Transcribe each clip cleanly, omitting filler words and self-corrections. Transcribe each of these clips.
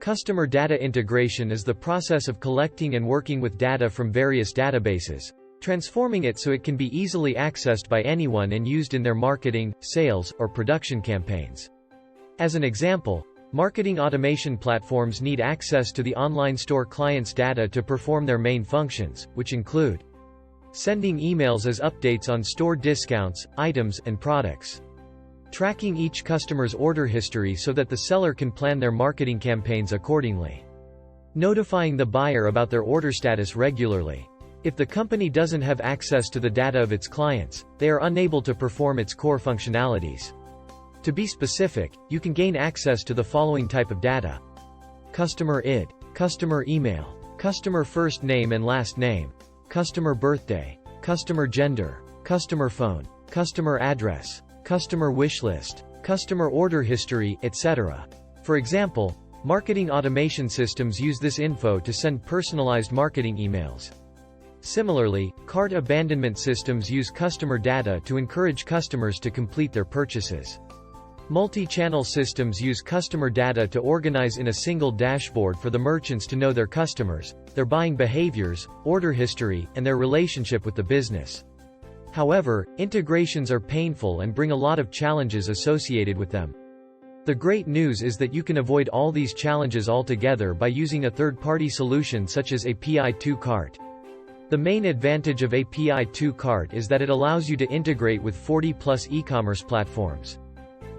Customer data integration is the process of collecting and working with data from various databases, transforming it so it can be easily accessed by anyone and used in their marketing, sales, or production campaigns. As an example, marketing automation platforms need access to the online store clients' data to perform their main functions, which include sending emails as updates on store discounts, items, and products, tracking each customer's order history so that the seller can plan their marketing campaigns accordingly, notifying the buyer about their order status regularly. If the company doesn't have access to the data of its clients, they are unable to perform its core functionalities. To be specific, you can gain access to the following type of data: customer ID, customer email, customer first name and last name, customer birthday, customer gender, customer phone, customer address, customer wish list, customer order history, etc. For example, marketing automation systems use this info to send personalized marketing emails. Similarly, cart abandonment systems use customer data to encourage customers to complete their purchases. Multi-channel systems use customer data to organize in a single dashboard for the merchants to know their customers, their buying behaviors, order history, and their relationship with the business. However, integrations are painful and bring a lot of challenges associated with them. The great news is that you can avoid all these challenges altogether by using a third-party solution such as API2 Cart. The main advantage of API2 Cart is that it allows you to integrate with 40+ e-commerce platforms.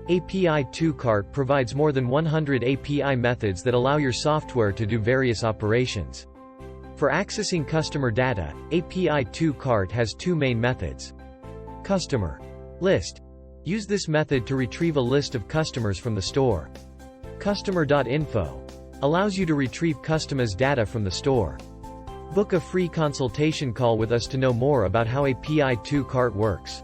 API2 Cart provides more than 100 API methods that allow your software to do various operations. For accessing customer data, API2 Cart has two main methods. Customer list. Use this method to retrieve a list of customers from the store. Customer.info. Allows you to retrieve customers' data from the store. Book a free consultation call with us to know more about how API2 Cart works.